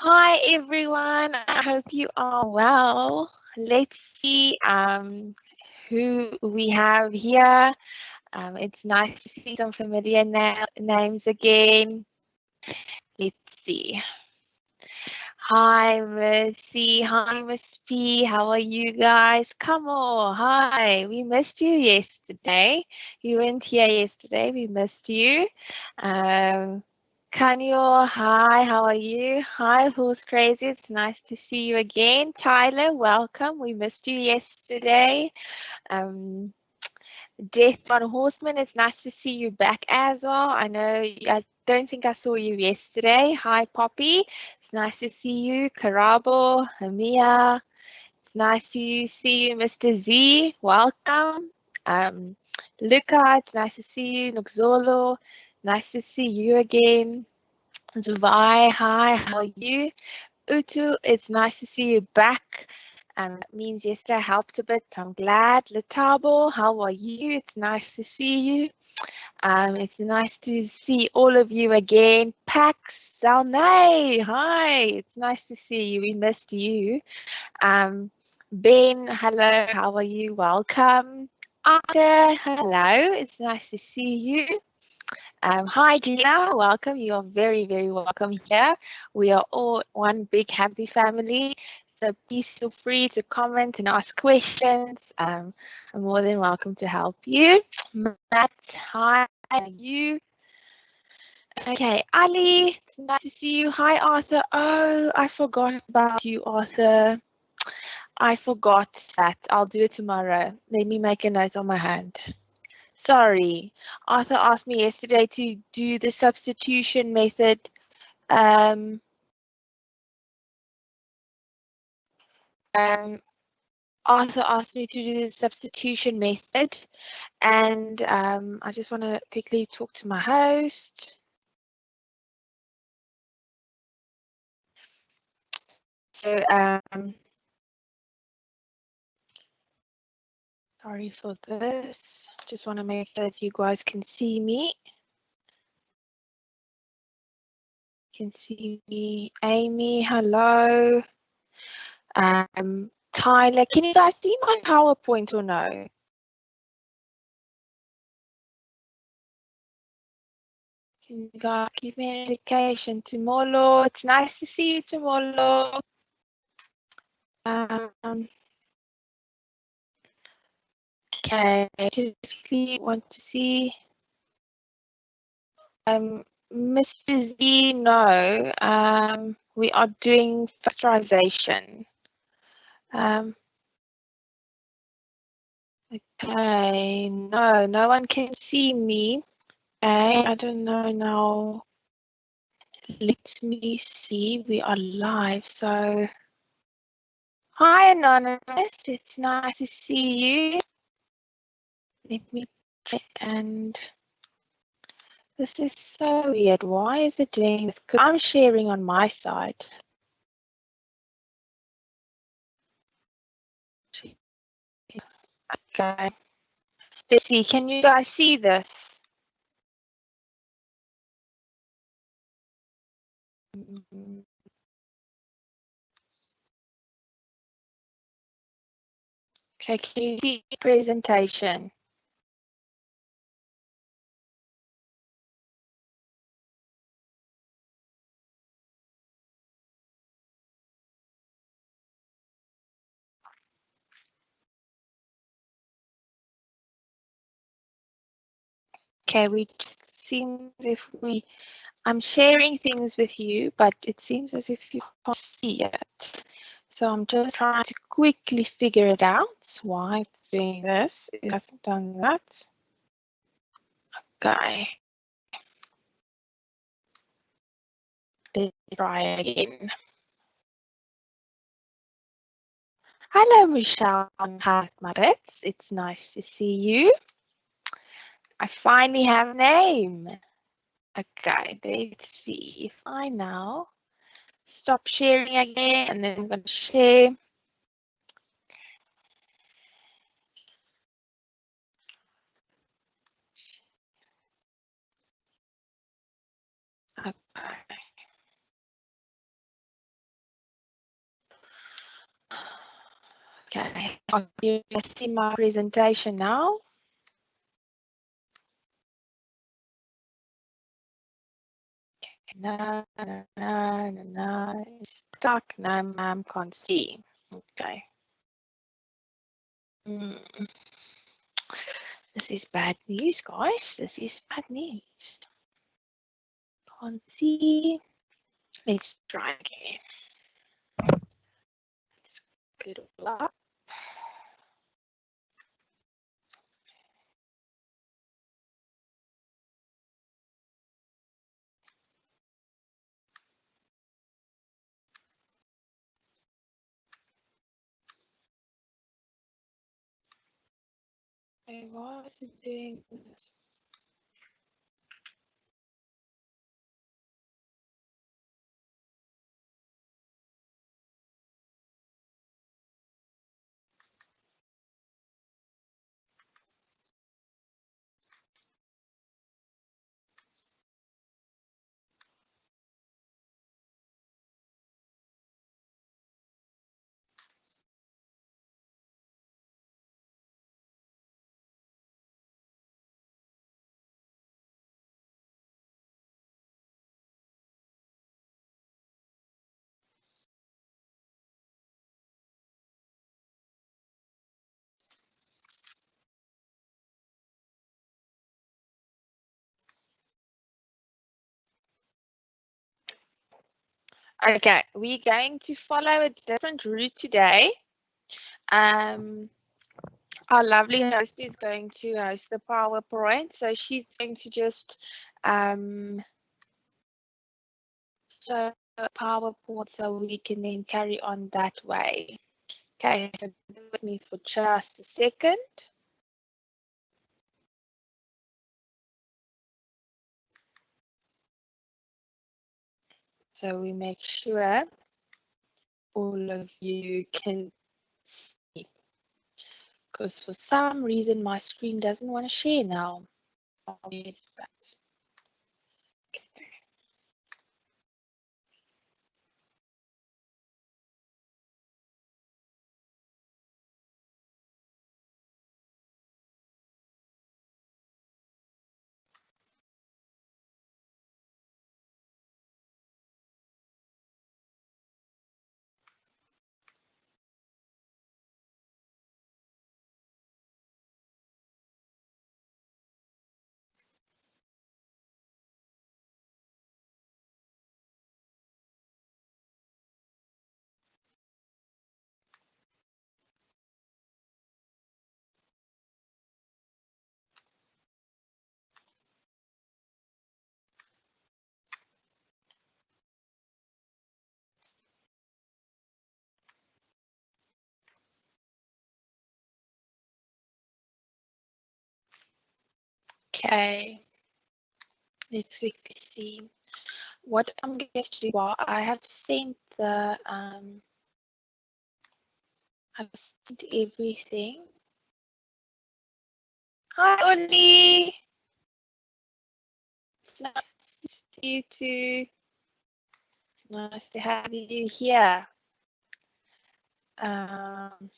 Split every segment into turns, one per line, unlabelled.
Hi everyone, I hope you are well. Let's see who we have here. It's nice to see some familiar names again. Let's see. Hi Mercy, hi Miss P, how are you guys? Come on, hi. We missed you yesterday. You weren't here yesterday, we missed you. Um, Kanyo, hi, how are you? Hi, who's crazy? It's nice to see you again. Tyler, welcome. We missed you yesterday. Um, Death on Horseman, it's nice to see you back as well. I don't think I saw you yesterday. Hi, Poppy. It's nice to see you. Karabo, Hamia. It's nice to see you, Mr. Z. Welcome. Um, Luca, it's nice to see you. Nuxolo, nice to see you again. Zvai, hi, how are you? Utu, it's nice to see you back. That means yesterday I helped a bit, so I'm glad. Letabo, how are you? It's nice to see you. It's nice to see all of you again. Pax, Zalnay, hi. It's nice to see you. We missed you. Ben, hello, how are you? Welcome. Aka, hello. It's nice to see you. Hi, Gina. Welcome. You are very, very welcome here. We are all one big happy family. So please feel free to comment and ask questions. I'm more than welcome to help you. Matt, hi. How are you? Okay, Ali, it's nice to see you. Hi, Arthur. Oh, I forgot about you, Arthur. I forgot that. I'll do it tomorrow. Let me make a note on my hand. Sorry, Arthur asked me yesterday to do the substitution method. Um, Arthur asked me to do the substitution method, and I just want to quickly talk to my host. So, sorry for this. Just want to make sure that you guys can see me. You can see me. Amy, hello. Tyler, can you guys see my PowerPoint or no? Can you guys give me an indication? Tomorrow, it's nice to see you tomorrow. Okay, just quickly want to see. Mr. Z, no. We are doing factorization. Okay, no one can see me. Okay, I don't know now. Let me see. We are live, so. Hi, Anonymous. It's nice to see you. Let me try and. This is so weird. Why is it doing this? Because I'm sharing on my side. Okay. Let's see. Can you guys see this? Okay. Can you see the presentation? Okay. We seems if we. I'm sharing things with you, but it seems as if you can't see it. So I'm just trying to quickly figure it out. Why it's doing this? It hasn't done that. Okay. Let's try again. Hello, Michelle Maritz. It's nice to see you. I finally have a name. Okay, let's see if I now stop sharing again and then I'm going to share. Okay. You see my presentation now? No, no, no, no, no. It's stuck. No, ma'am, can't see. Okay. This is bad news, guys. This is bad news. Can't see. Let's try again. Let's get it all up. Okay, why is it doing this? Okay, we're going to follow a different route today. Our lovely host is going to host the PowerPoint, so she's going to just show the PowerPoint so we can then carry on that way. Okay, so bear with me for just a second. So we make sure all of you can see. Because for some reason my screen doesn't want to share now. Okay, let's quickly see what I'm going to do. Well, I have sent the I've sent everything. Hi, Oli. It's nice to see you too. It's nice to have you here. Um,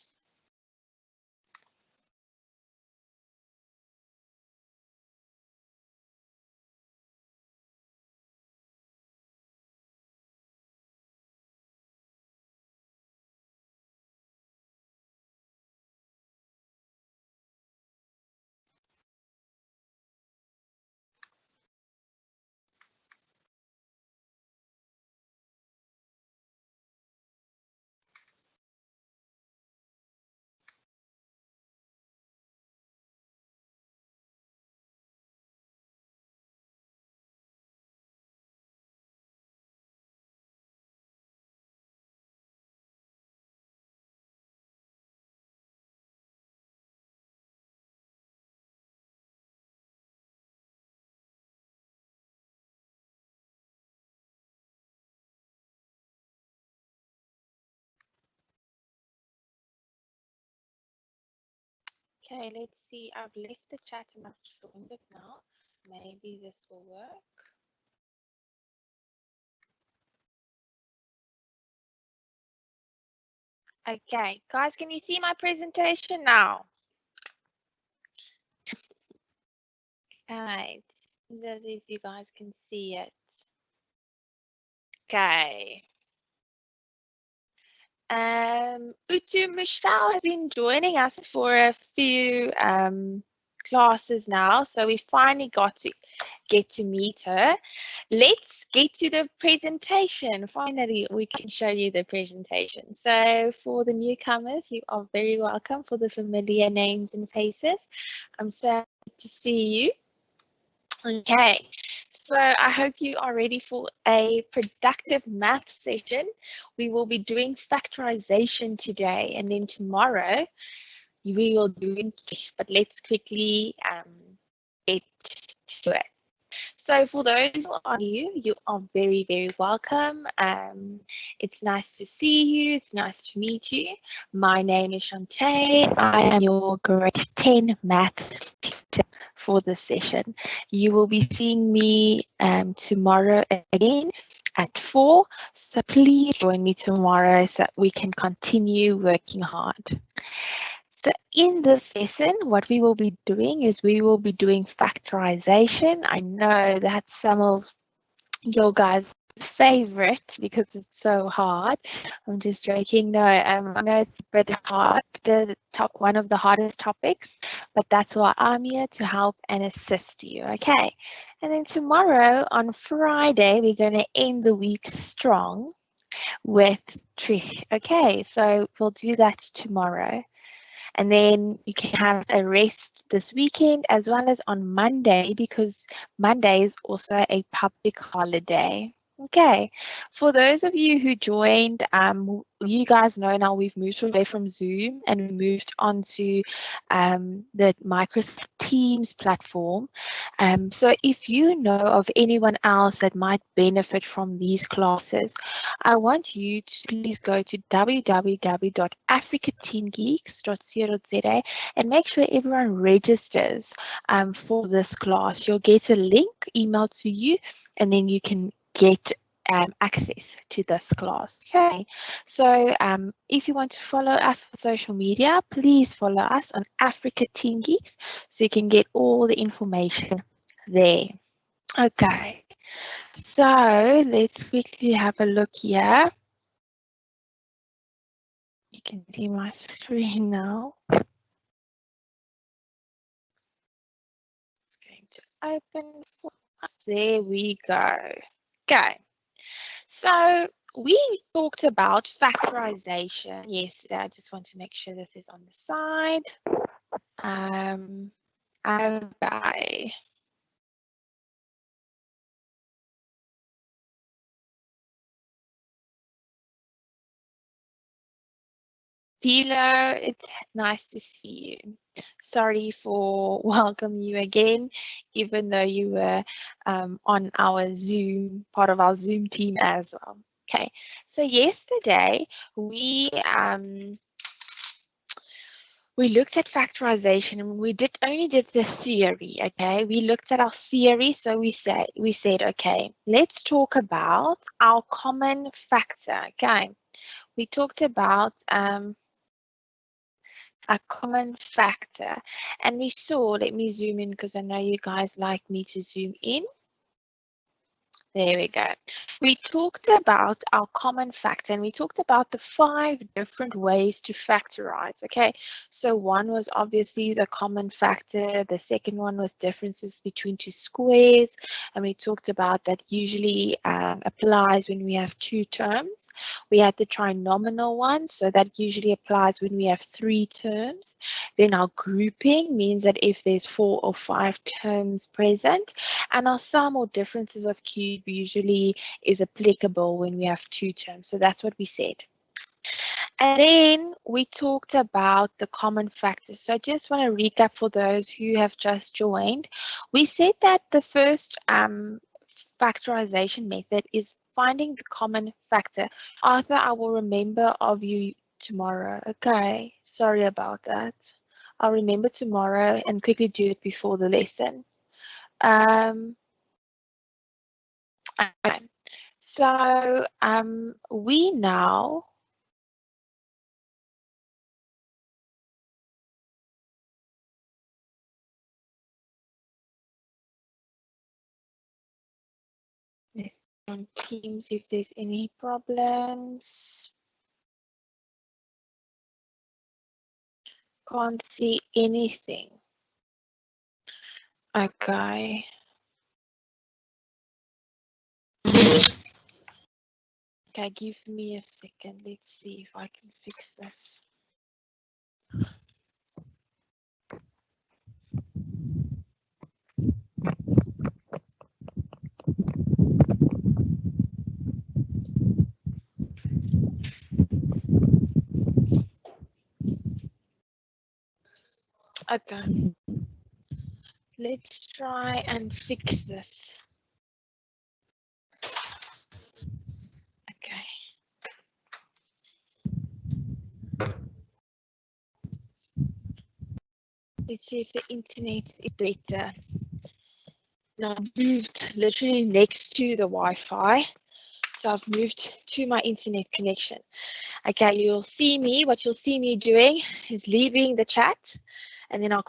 okay, let's see. I've left the chat and I've joined it now. Maybe this will work. Okay, guys, can you see my presentation now? Okay, it seems as if you guys can see it. Okay. Utu Michelle has been joining us for a few classes now, so we finally got to get to meet her. Let's get to the presentation. Finally, we can show you the presentation. So for the newcomers, you are very welcome. For the familiar names and faces, I'm so happy to see you. Okay, so I hope you are ready for a productive math session. We will be doing factorization today, and then tomorrow we will do English, but let's quickly get to it. So for those who are new, you are very, very welcome. It's nice to see you. It's nice to meet you. My name is Shantae. I am your grade 10 math teacher for this session. You will be seeing me tomorrow again at 4. So please join me tomorrow so that we can continue working hard. So in this lesson, what we will be doing is we will be doing factorization. I know that's some of your guys' favorite because it's so hard. I'm just joking. No, I know it's a bit hard, one of the hardest topics, but that's why I'm here to help and assist you. Okay. And then tomorrow on Friday, we're going to end the week strong with Trish. Okay, so we'll do that tomorrow. And then you can have a rest this weekend as well as on Monday because Monday is also a public holiday. Okay, for those of you who joined, you guys know now we've moved away from Zoom and we moved on to the Microsoft Teams platform. So if you know of anyone else that might benefit from these classes, I want you to please go to www.africateengeeks.co.za and make sure everyone registers for this class. You'll get a link emailed to you and then you can get access to this class. Okay, so if you want to follow us on social media, please follow us on Africa Teen Geeks so you can get all the information there. Okay, so let's quickly have a look here. You can see my screen now. It's going to open for us. There we go. Okay. So we talked about factorization yesterday. I just want to make sure this is on the side. Okay. Tilo, it's nice to see you. Sorry for welcoming you again, even though you were on our Zoom, part of our Zoom team as well. Okay, so yesterday we looked at factorization and we only did the theory. Okay, we looked at our theory, so we said okay, let's talk about our common factor. Okay, we talked about a common factor. And we saw, let me zoom in because I know you guys like me to zoom in. There we go. We talked about our common factor and we talked about the 5 different ways to factorize. Okay, so one was obviously the common factor. The second one was differences between 2 squares. And we talked about that usually applies when we have 2 terms. We had the trinomial one, so that usually applies when we have 3 terms. Then our grouping means that if there's 4 or 5 terms present, and our sum or differences of cube usually is applicable when we have 2 terms. So that's what we said. And then we talked about the common factors. So I just want to recap for those who have just joined. We said that the first factorization method is finding the common factor. Arthur, I will remember of you tomorrow. Okay, sorry about that. I'll remember tomorrow and quickly do it before the lesson. Okay. So we now on Teams if there's any problems. Can't see anything. Okay. Okay, give me a second. Let's see if I can fix this. Okay. Let's try and fix this. Okay. Let's see if the internet is better. Now I've moved literally next to the Wi-Fi. So I've moved to my internet connection. Okay, you'll see me, what you'll see me doing is leaving the chat and then I'll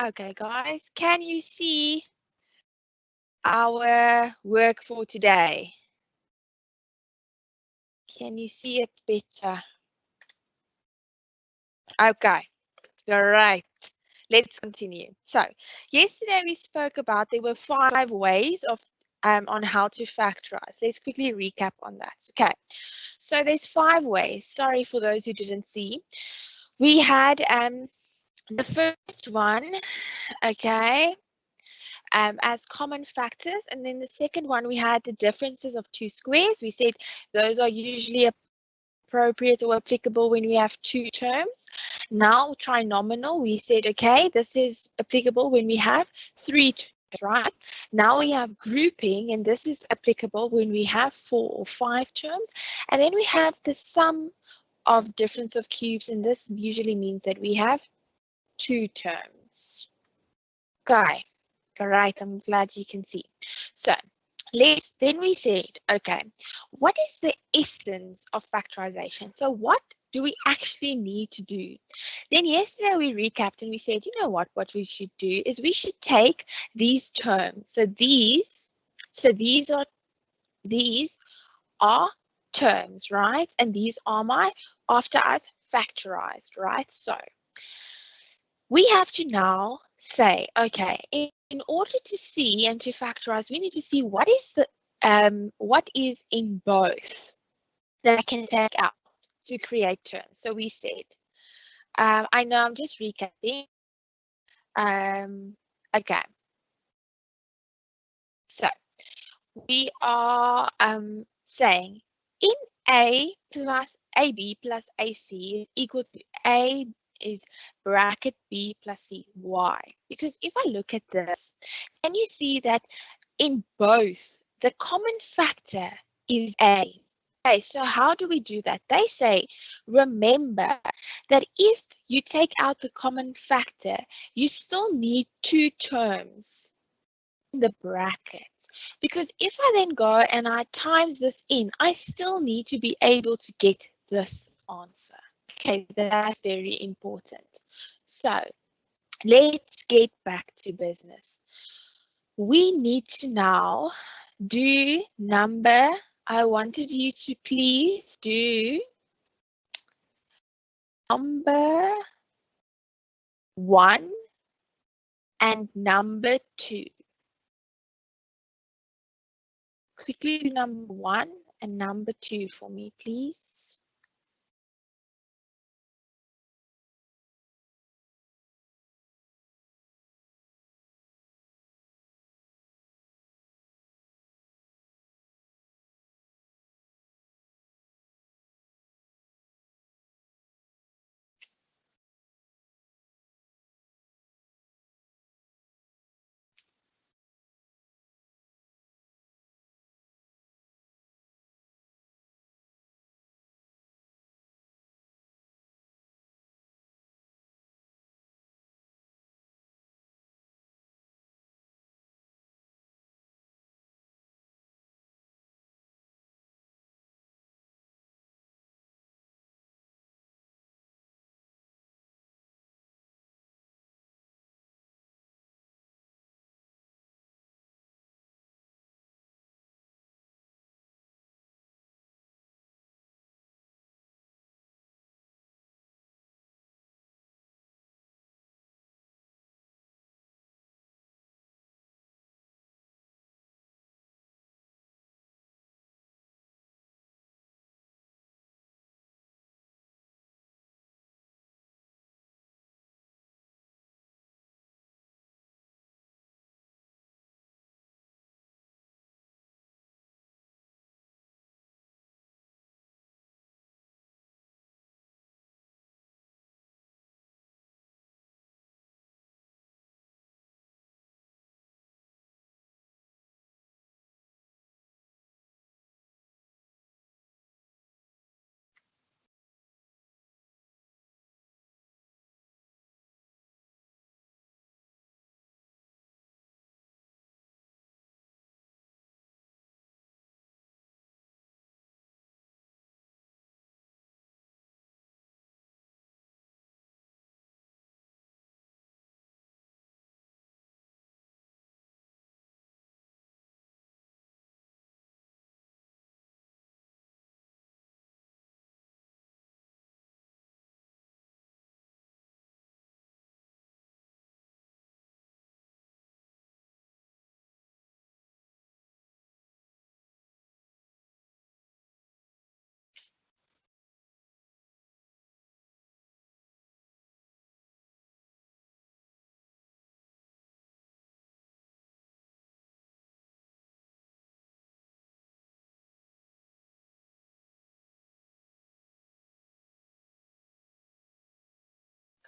Okay, guys, can you see our work for today? Can you see it better? Okay, great. Let's continue. So, yesterday we spoke about there were 5 ways of on how to factorize. Let's quickly recap on that. Okay, so there's 5 ways. Sorry for those who didn't see. We had the first one, okay, as common factors. And then the second one, we had the differences of 2 squares. We said those are usually appropriate or applicable when we have 2 terms. Now trinomial, we said, okay, this is applicable when we have 3 terms, right? Now we have grouping, and this is applicable when we have 4 or 5 terms. And then we have the sum of difference of cubes, and this usually means that we have 2 terms. Okay, all right, I'm glad you can see. So then we said, okay, what is the essence of factorization? So what do we actually need to do? Then yesterday we recapped and we said, you know what we should do is we should take these terms. So these are terms, right? And these are my after I've factorized, right? So we have to now say, okay, in order to see and to factorize, we need to see what is in both that I can take out to create terms. So we said, I know I'm just recapping. Okay, so we are saying in AB plus AC is equal to A is bracket B plus C. Why? Because if I look at this, can you see that in both, the common factor is A. Okay, so how do we do that? They say, remember that if you take out the common factor, you still need 2 terms in the bracket. Because if I then go and I times this in, I still need to be able to get this answer. Okay, that's very important. So let's get back to business. We need to now do number. I wanted you to please do number 1 and number 2. Quickly do number 1 and number 2 for me, please.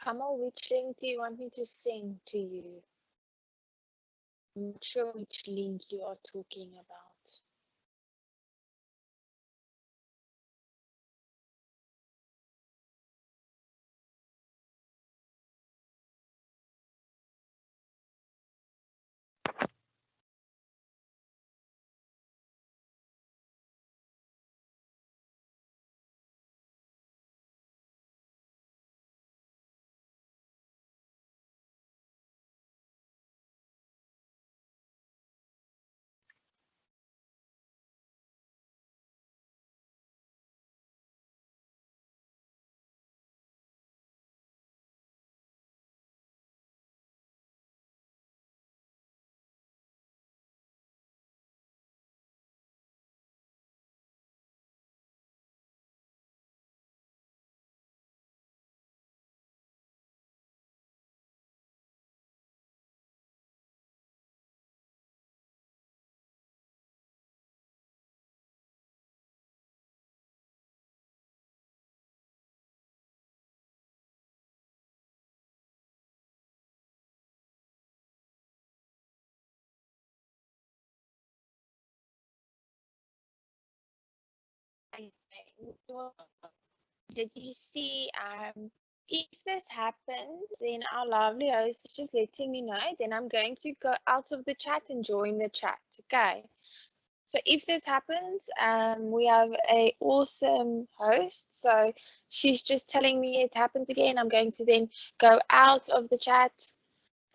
Kamal, which link do you want me to send to you? I'm not sure which link you are talking about. Did you see if this happens, then our lovely host is just letting me know, then I'm going to go out of the chat and join the chat. Okay. So if this happens, we have a awesome host. So she's just telling me it happens again. I'm going to then go out of the chat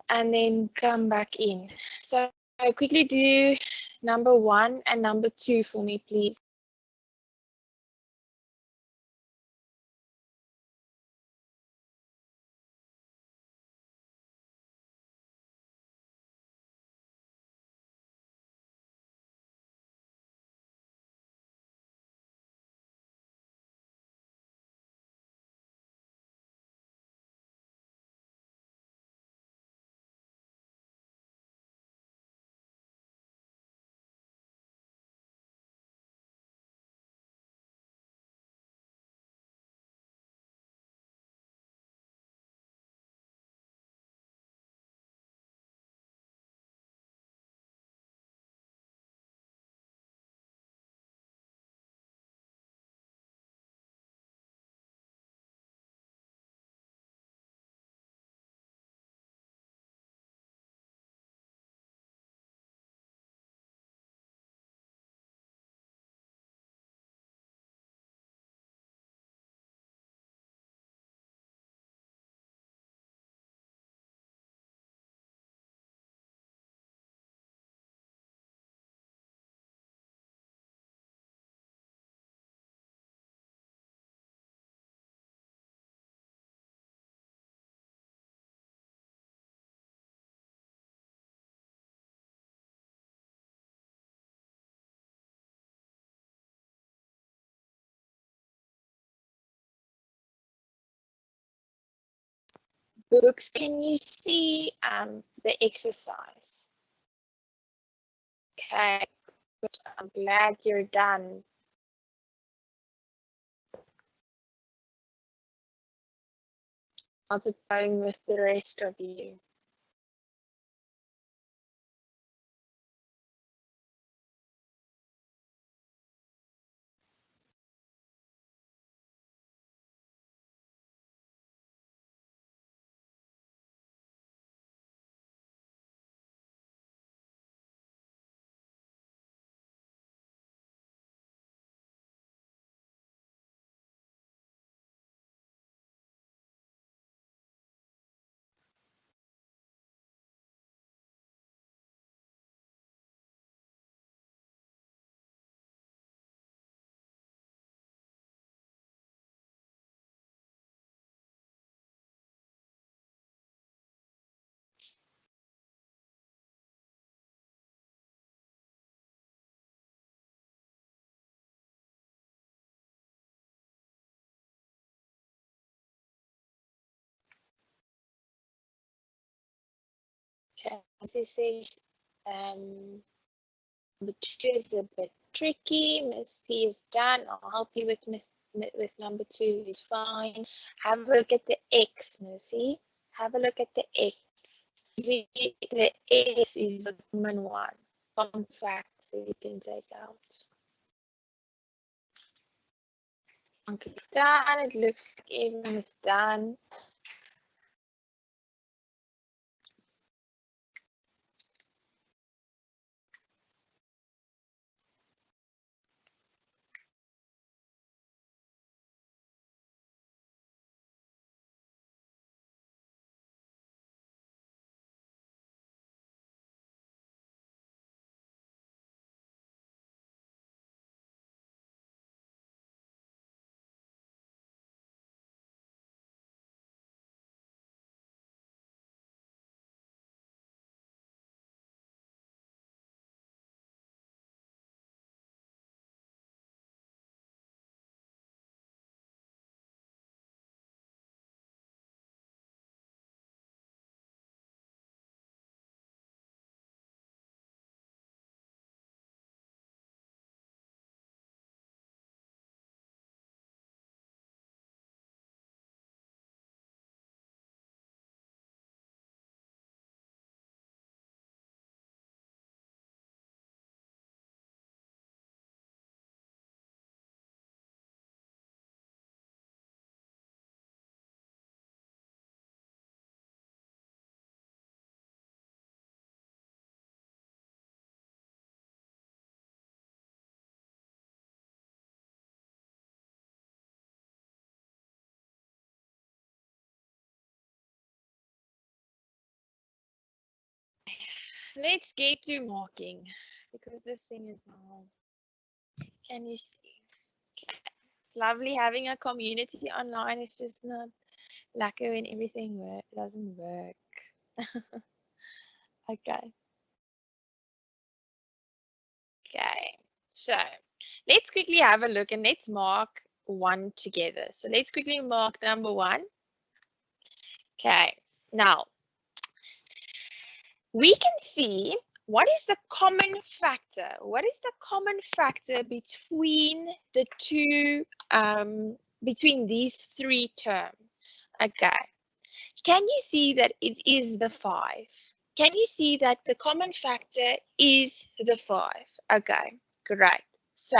and then come back in. So quickly do number 1 and number 2 for me, please. Books, can you see the exercise? Okay, good. I'm glad you're done. How's it going with the rest of you? Okay, as I say, number 2 is a bit tricky. Miss P is done. I'll help you with Miss with number 2 is fine. Have a look at the X, Mercy. Have a look at the X. The X is the common one. Common facts that you can take out. Okay, done. It looks like everyone is done. Let's get to marking because this thing is now. Can you see? It's lovely having a community online. It's just not lucky when everything doesn't work. Okay. Okay. So let's quickly have a look and let's mark 1 together. So let's quickly mark number 1. Okay. Now we can see what is the common factor. What is the common factor between the two, between these 3 terms? Okay. Can you see that it is the 5? Can you see that the common factor is the 5? Okay, great. So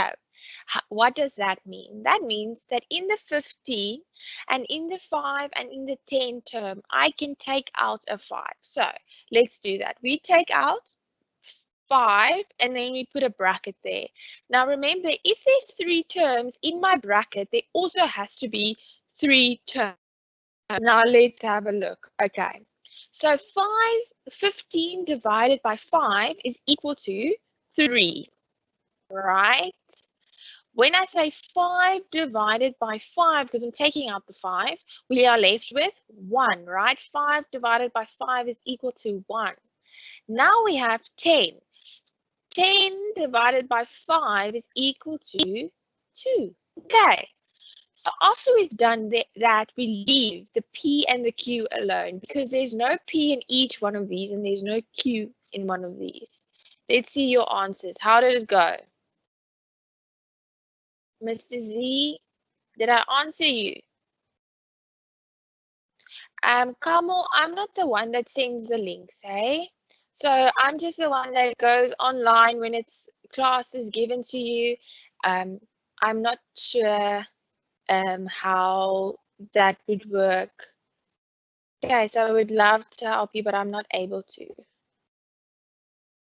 what does that mean? That means that in the 15 and in the 5 and in the 10 term, I can take out a 5. So let's do that. We take out 5 and then we put a bracket there. Now remember, if there's 3 terms in my bracket, there also has to be 3 terms. Now let's have a look. Okay, so 15 divided by 5 is equal to 3, right? When I say 5 divided by 5, because I'm taking out the 5, we are left with 1, right? 5 divided by 5 is equal to 1. Now we have 10. 10 divided by 5 is equal to 2. Okay. So after we've done that, we leave the P and the Q alone because there's no P in each one of these and there's no Q in one of these. Let's see your answers. How did it go? Mr. Z, did I answer you? Kamal, I'm not the one that sends the links, hey? So I'm just the one that goes online when it's class is given to you. I'm not sure how that would work. Okay, so I would love to help you, but I'm not able to.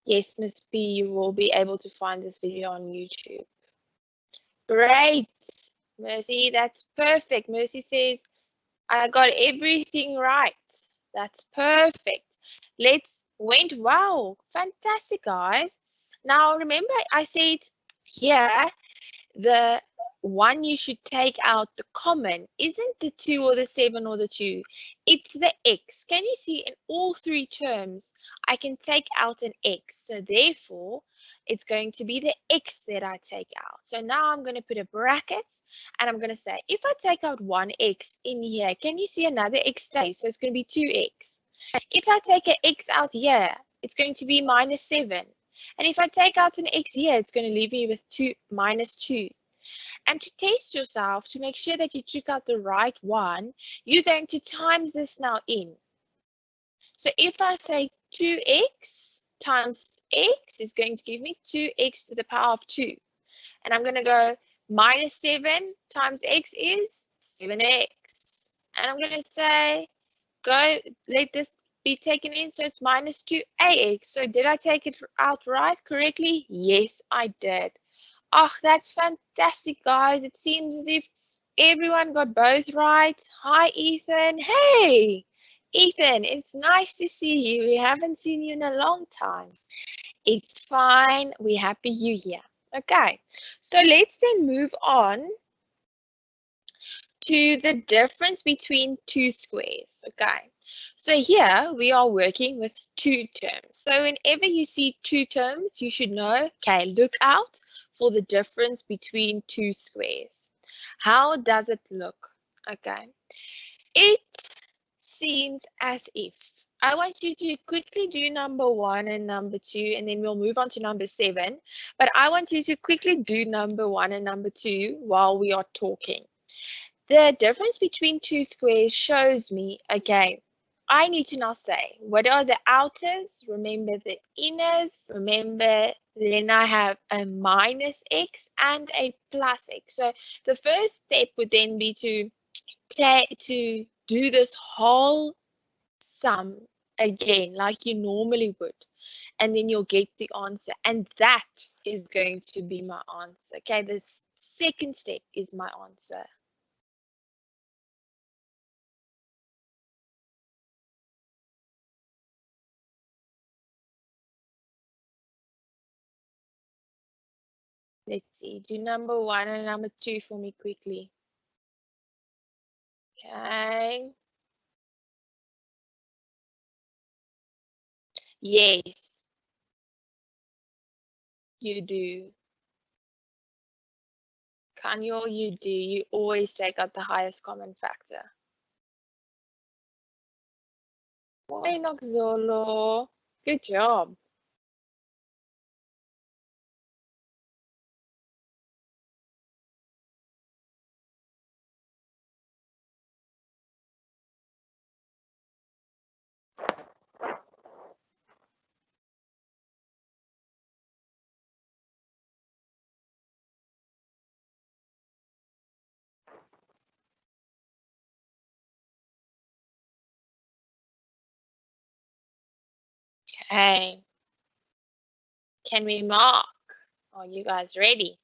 Yes, Miss P, you will be able to find this video on YouTube. Great, Mercy, that's perfect. Mercy says, I got everything right. That's perfect. Wow, fantastic, guys. Now, remember I said here, the one you should take out the common isn't the 2 or the 7 or the 2. It's the x. Can you see in all 3 terms, I can take out an x. So therefore, it's going to be the x that I take out. So now I'm going to put a bracket and I'm going to say, if I take out 1x in here, can you see another x stay? So it's going to be 2x. If I take an x out here, it's going to be minus 7. And if I take out an x here, it's going to leave me with minus 2. And to test yourself, to make sure that you took out the right one, you're going to times this now in. So if I say 2x times x is going to give me 2x to the power of 2. And I'm going to go minus 7 times x is 7x. And I'm going to say, let this be taken in, so it's minus 2ax. So did I take it out right correctly? Yes, I did. Oh, that's fantastic, guys. It seems as if everyone got both right. Hi, Ethan. Hey, Ethan, it's nice to see you. We haven't seen you in a long time. It's fine. We're happy you're here. Okay, so let's then move on to the difference between two squares. Okay, so here we are working with two terms. So whenever you see two terms, you should know, okay, look out for the difference between two squares. How does it look? Okay, it seems as if I want you to quickly do number 1 and number 2, and then we'll move on to number 7. But I want you to quickly do number 1 and number 2 while we are talking. The difference between two squares shows me, okay, I need to now say, what are the outers? Remember the inners. Remember, then I have a minus x and a plus x. So the first step would then be to do this whole sum again, like you normally would. And then you'll get the answer. And that is going to be my answer. Okay, the second step is my answer. Let's see, do number 1 and number 2 for me quickly. Okay. Yes, you do. Kanyo, you do. You always take out the highest common factor. Zolo. Good job. Okay. Can we mark? Are you guys ready?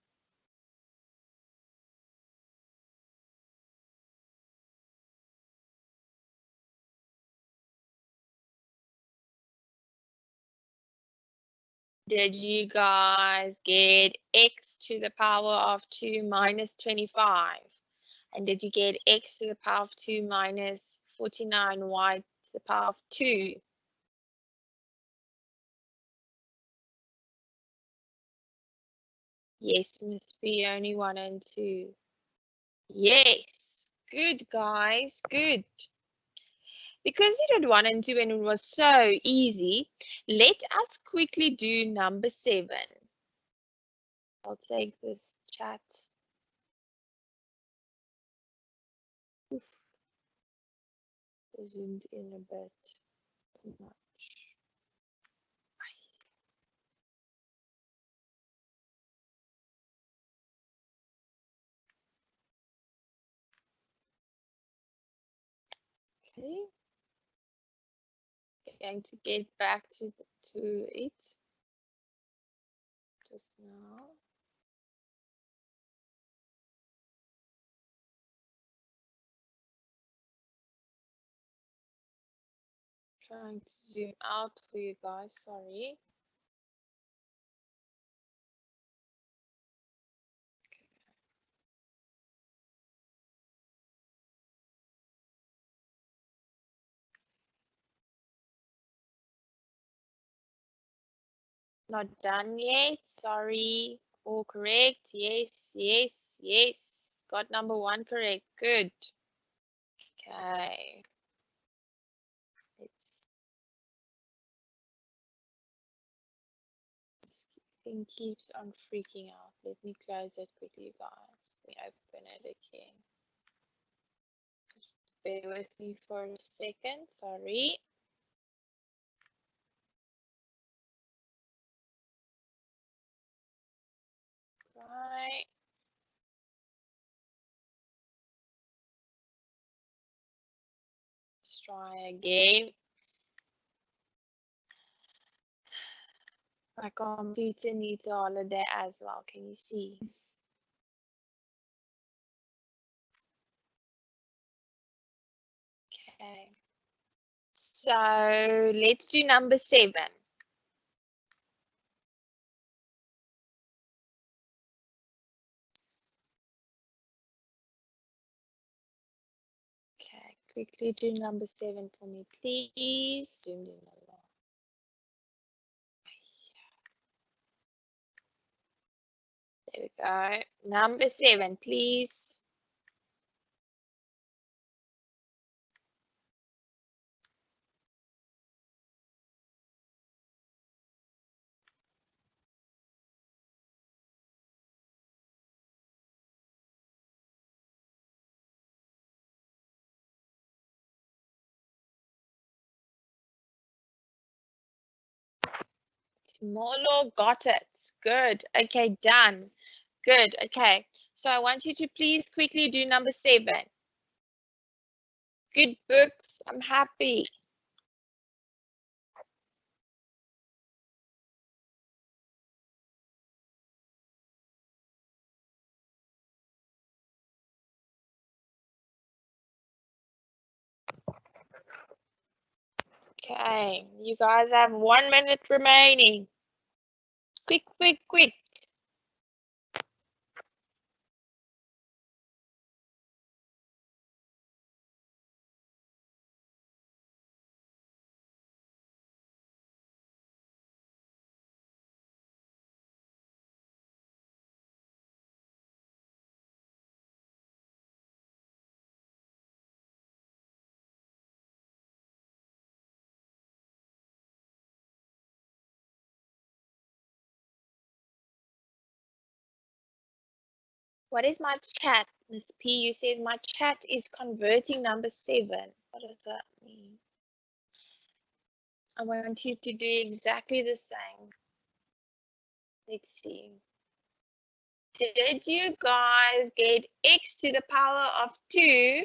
Did you guys get x to the power of 2 minus 25? And did you get x to the power of 2 minus 49, y to the power of 2? Yes, Miss B, only 1 and 2. Yes, good guys, good. Because you did 1 and 2 and it was so easy, let us quickly do number 7. I'll take this chat. Oof. Zoomed in a bit too much. Okay. Going to get back to it just now. Trying to zoom out for you guys, sorry. Not done yet, sorry. All correct, yes, yes, yes. Got number 1 correct, good. Okay. Let's Thing keeps on freaking out. Let me close it quickly, guys. Let me open it again. Just bear with me for a second. Sorry. Right. Let's try again. My computer needs a holiday as well. Can you see? Okay. So let's do number 7. Okay, quickly do number 7 for me, please. There we go. Number 7, please. Molo, got it. Good. Okay, done. Good. Okay. So I want you to please quickly do number 7. Good books. I'm happy. Okay. You guys have 1 minute remaining. Quick, quick, quick. What is my chat? Miss P, you says my chat is converting number 7. What does that mean? I want you to do exactly the same. Let's see. Did you guys get x to the power of 2?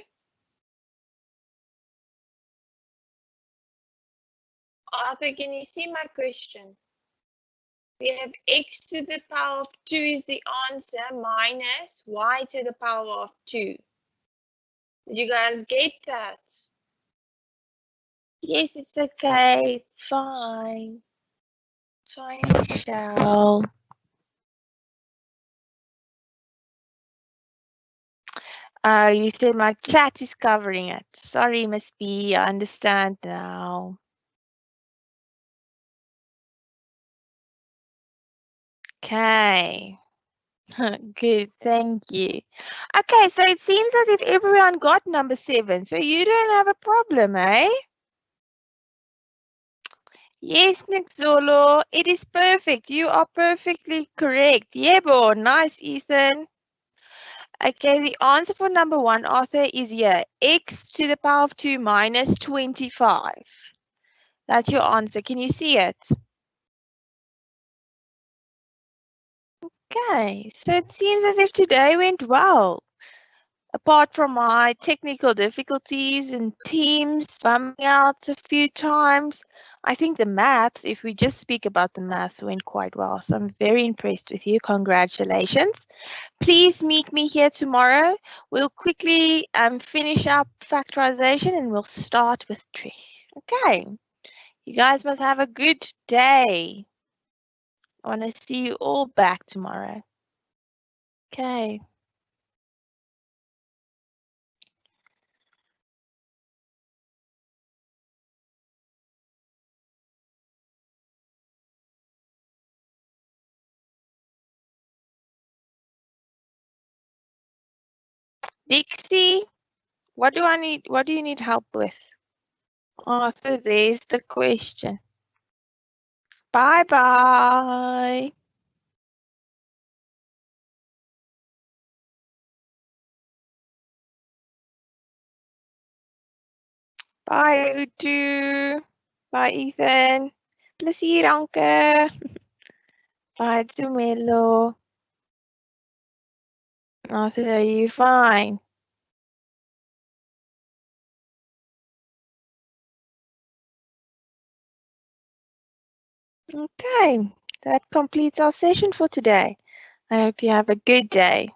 Arthur, can you see my question? We have x to the power of 2 is the answer minus y to the power of 2. Did you guys get that? Yes, it's okay. It's fine. It's fine, Michelle. You said my chat is covering it. Sorry, Miss B. I understand now. Okay. Good, thank you. Okay, so it seems as if everyone got number 7, so you don't have a problem, eh? Yes, Nixolo, it is perfect. You are perfectly correct. Yebo, nice, Ethan. Okay, the answer for number 1, Arthur, is here. X to the power of 2 minus 25. That's your answer. Can you see it? Okay, so it seems as if today went well. Apart from my technical difficulties and teams bumming out a few times, I think the maths, if we just speak about the maths, went quite well. So I'm very impressed with you. Congratulations. Please meet me here tomorrow. We'll quickly finish up factorization and we'll start with trig. Okay. You guys must have a good day. I want to see you all back tomorrow. Okay. Dixie, what do I need? What do you need help with? Arthur, there's the question. Bye-bye. Bye, Utu. Bye, Ethan. Plezier, Anke. Bye, Tumelo. I said, are you fine? Okay, that completes our session for today. I hope you have a good day.